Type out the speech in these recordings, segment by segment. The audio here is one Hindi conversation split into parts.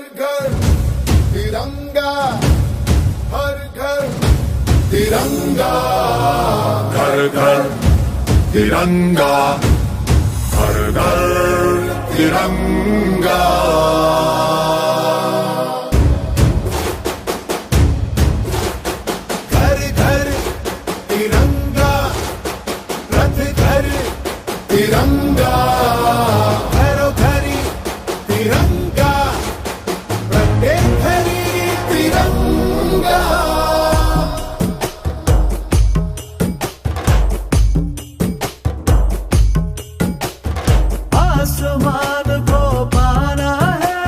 घर तिरंगा, हर घर तिरंगा, घर घर तिरंगा, हर घर तिरंगा। घर घर तिरंगा, रथ घर तिरंगा, घरों घरी तिरंगा, प्रत्येक घरी तिरंगा। आसमान को पाना है,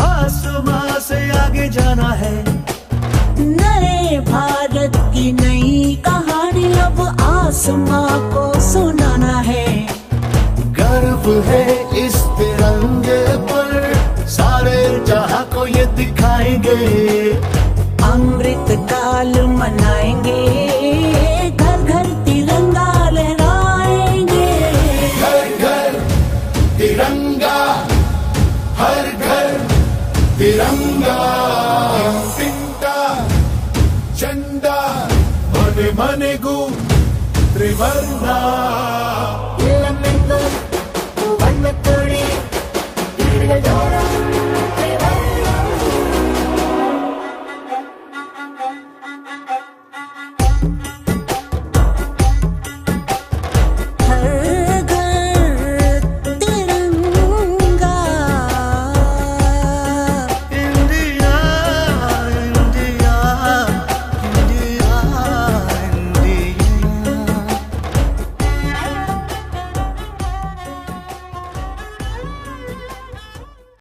आसमान से आगे जाना है। नए भारत की नई कहानी अब आसमां को सुनाना है। गर्व है इस तिरंगे पर, सारे जहां को ये दिखाएंगे।